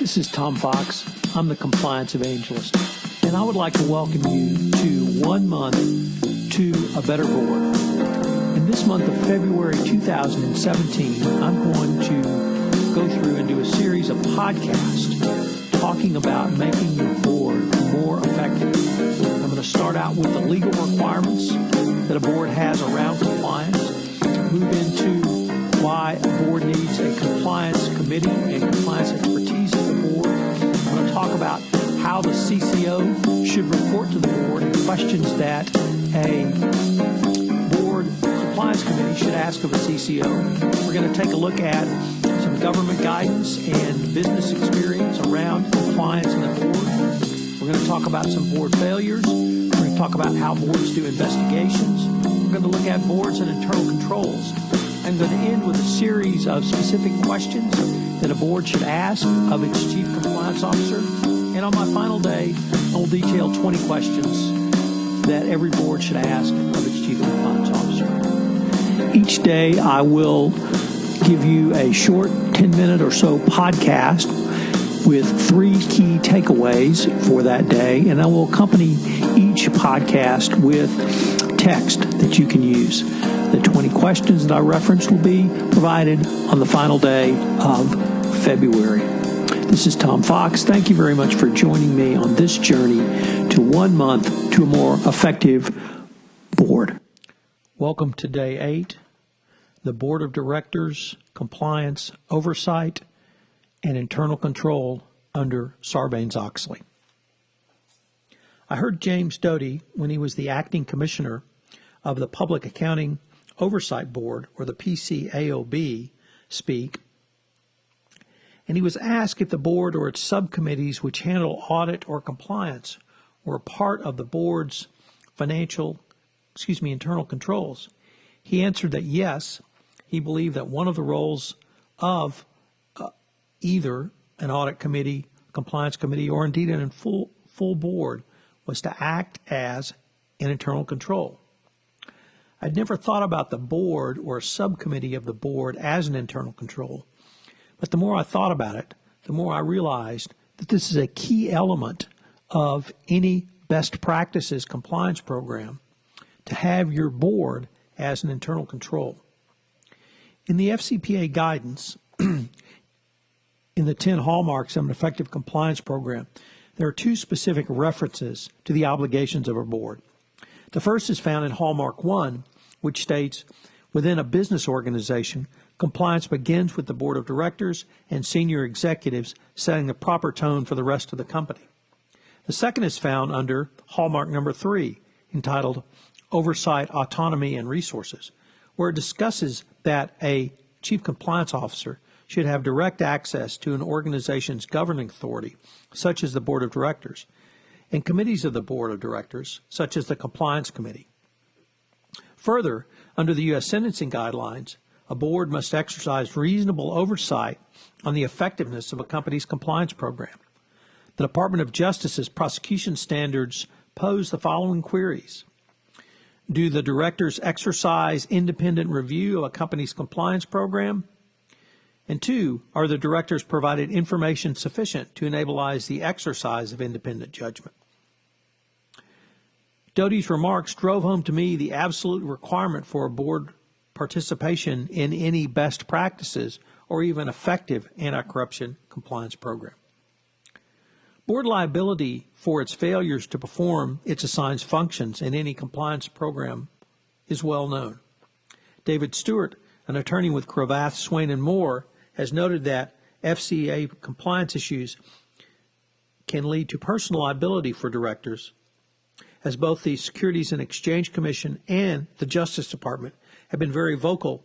This is Tom Fox. I'm the Compliance Evangelist, and I would like to welcome you to 1 month to a better board. In this month of February 2017, I'm going to go through and do a series of podcasts talking about making your board more effective. I'm going to start out with the legal requirements that a board has around compliance, move into why a board needs a compliance committee and compliance expertise at the board. I'm going to talk about how the CCO should report to the board and questions that a board compliance committee should ask of a CCO. We're going to take a look at some government guidance and business experience around compliance in the board. We're going to talk about some board failures. We're going to talk about how boards do investigations. We're going to look at boards and internal controls. I'm going to end with a series of specific questions that a board should ask of its chief compliance officer. And on my final day, I will detail 20 questions that every board should ask of its chief compliance officer. Each day, I will give you a short 10-minute or so podcast with 3 key takeaways for that day, and I will accompany each podcast with text that you can use. The 20 questions that I referenced will be provided on the final day of February. This is Tom Fox. Thank you very much for joining me on this journey to 1 month to a more effective board. Welcome to Day 8, the Board of Directors, Compliance, Oversight, and Internal Control under Sarbanes-Oxley. I heard James Doty, when he was the acting commissioner of the Public Accounting Oversight Board, or the PCAOB, speak, and he was asked if the board or its subcommittees which handle audit or compliance were part of the board's internal controls. He answered that yes, he believed that one of the roles of either an audit committee, compliance committee, or indeed a full board was to act as an internal control. I'd never thought about the board or a subcommittee of the board as an internal control, but the more I thought about it, the more I realized that this is a key element of any best practices compliance program, to have your board as an internal control. In the FCPA guidance, in the 10 hallmarks of an effective compliance program, there are 2 specific references to the obligations of a board. The first is found in Hallmark 1, which states, within a business organization, compliance begins with the board of directors and senior executives setting the proper tone for the rest of the company. The second is found under Hallmark number 3, entitled Oversight, Autonomy, and Resources, where it discusses that a chief compliance officer should have direct access to an organization's governing authority, such as the board of directors, and committees of the board of directors, such as the compliance committee. Further, under the U.S. sentencing guidelines, a board must exercise reasonable oversight on the effectiveness of a company's compliance program. The Department of Justice's prosecution standards pose the following queries. Do the directors exercise independent review of a company's compliance program? And 2, are the directors provided information sufficient to enableize the exercise of independent judgment? Doty's remarks drove home to me the absolute requirement for a board participation in any best practices or even effective anti-corruption compliance program. Board liability for its failures to perform its assigned functions in any compliance program is well known. David Stewart, an attorney with Cravath, Swain & Moore, has noted that FCA compliance issues can lead to personal liability for directors, as both the Securities and Exchange Commission and the Justice Department have been very vocal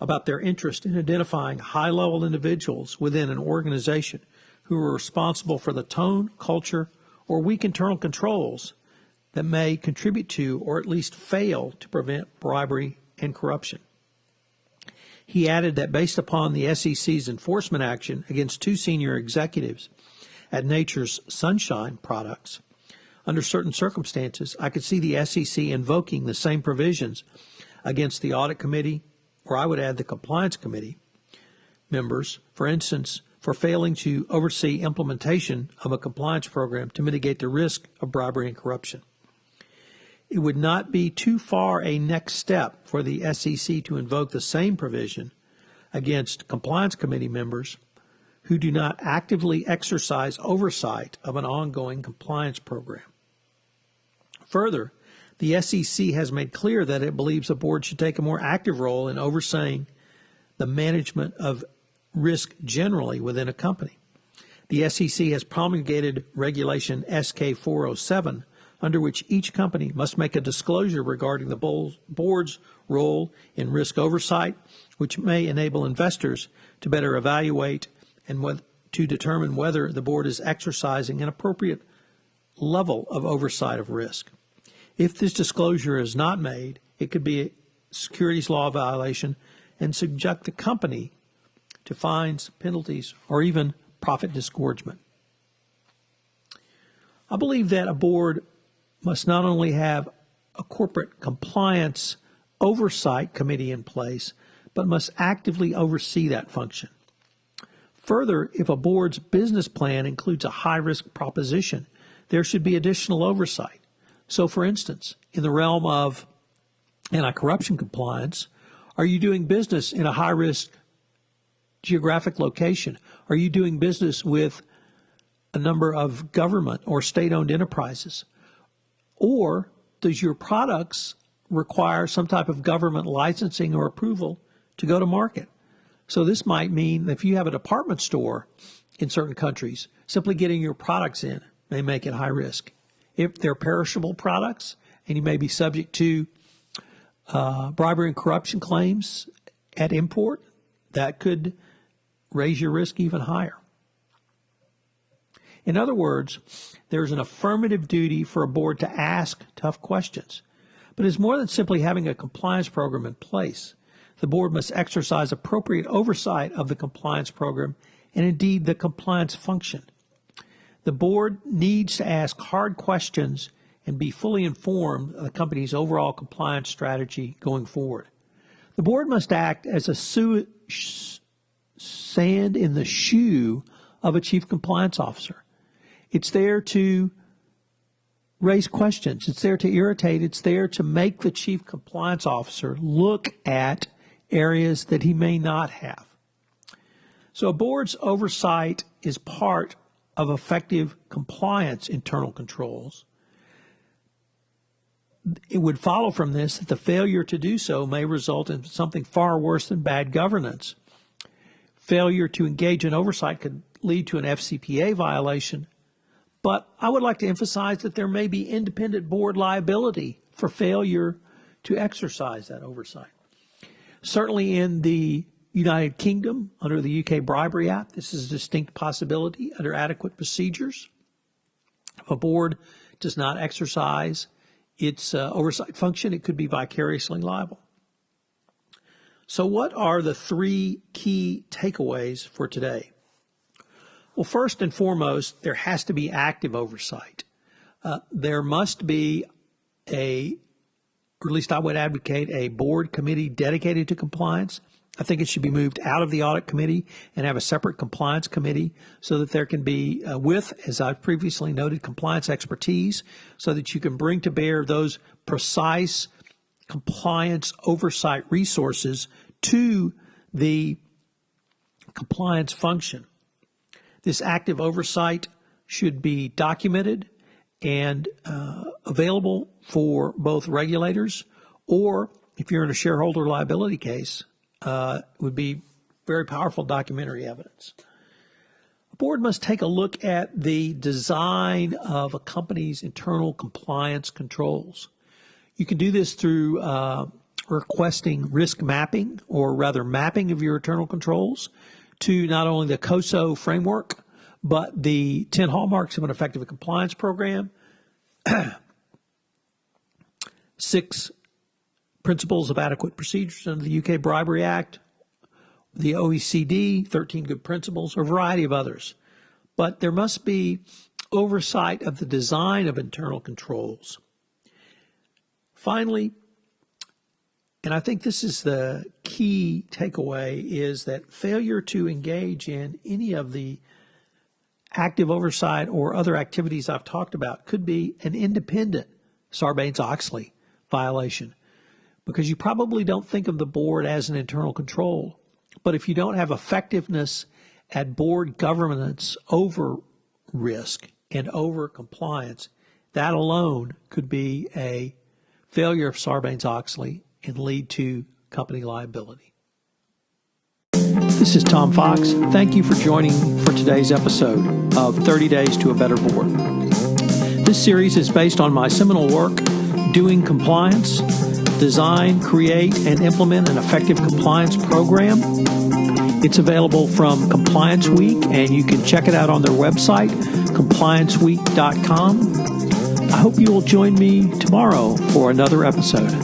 about their interest in identifying high-level individuals within an organization who are responsible for the tone, culture, or weak internal controls that may contribute to or at least fail to prevent bribery and corruption. He added that based upon the SEC's enforcement action against 2 senior executives at Nature's Sunshine products, under certain circumstances, I could see the SEC invoking the same provisions against the Audit Committee, or I would add the Compliance Committee members. For instance, for failing to oversee implementation of a compliance program to mitigate the risk of bribery and corruption. It would not be too far a next step for the SEC to invoke the same provision against compliance committee members who do not actively exercise oversight of an ongoing compliance program. Further, the SEC has made clear that it believes the board should take a more active role in overseeing the management of risk generally within a company. The SEC has promulgated Regulation SK 407, under which each company must make a disclosure regarding the board's role in risk oversight, which may enable investors to better evaluate and to determine whether the board is exercising an appropriate level of oversight of risk. If this disclosure is not made, it could be a securities law violation and subject the company to fines, penalties, or even profit disgorgement. I believe that a board must not only have a corporate compliance oversight committee in place, but must actively oversee that function. Further, if a board's business plan includes a high-risk proposition, there should be additional oversight. So, for instance, in the realm of anti-corruption compliance, are you doing business in a high-risk geographic location? Are you doing business with a number of government or state-owned enterprises? Or does your products require some type of government licensing or approval to go to market? So this might mean that if you have a department store in certain countries, simply getting your products in may make it high risk. If they're perishable products and you may be subject to bribery and corruption claims at import, that could raise your risk even higher. In other words, there's an affirmative duty for a board to ask tough questions. But it's more than simply having a compliance program in place. The board must exercise appropriate oversight of the compliance program and indeed the compliance function. The board needs to ask hard questions and be fully informed of the company's overall compliance strategy going forward. The board must act as a sand in the shoe of a chief compliance officer. It's there to raise questions. It's there to irritate. It's there to make the chief compliance officer look at areas that he may not have. So a board's oversight is part of effective compliance internal controls. It would follow from this that the failure to do so may result in something far worse than bad governance. Failure to engage in oversight could lead to an FCPA violation, but I would like to emphasize that there may be independent board liability for failure to exercise that oversight. Certainly in the United Kingdom, under the UK Bribery Act, this is a distinct possibility under adequate procedures. If a board does not exercise its oversight function, it could be vicariously liable. So what are the three key takeaways for today? Well, first and foremost, there has to be active oversight. There must be or at least I would advocate, a board committee dedicated to compliance. I think it should be moved out of the audit committee and have a separate compliance committee so that there can be, as I've previously noted, compliance expertise so that you can bring to bear those precise compliance oversight resources to the compliance function. This active oversight should be documented and available for both regulators, or if you're in a shareholder liability case, would be very powerful documentary evidence. A board must take a look at the design of a company's internal compliance controls. You can do this through requesting risk mapping, or rather mapping of your internal controls to not only the COSO framework, but the 10 hallmarks of an effective compliance program, 6 principles of adequate procedures under the UK Bribery Act, the OECD, 13 good principles, or a variety of others. But there must be oversight of the design of internal controls. Finally, And I think this is the key takeaway, is that failure to engage in any of the active oversight or other activities I've talked about could be an independent Sarbanes-Oxley violation, because you probably don't think of the board as an internal control. But if you don't have effectiveness at board governance over risk and over compliance, that alone could be a failure of Sarbanes-Oxley and lead to company liability. This is Tom Fox. Thank you for joining for today's episode of 30 Days to a Better Board. This series is based on my seminal work, Doing Compliance, Design, Create, and Implement an Effective Compliance Program. It's available from Compliance Week, and you can check it out on their website, complianceweek.com. I hope you will join me tomorrow for another episode.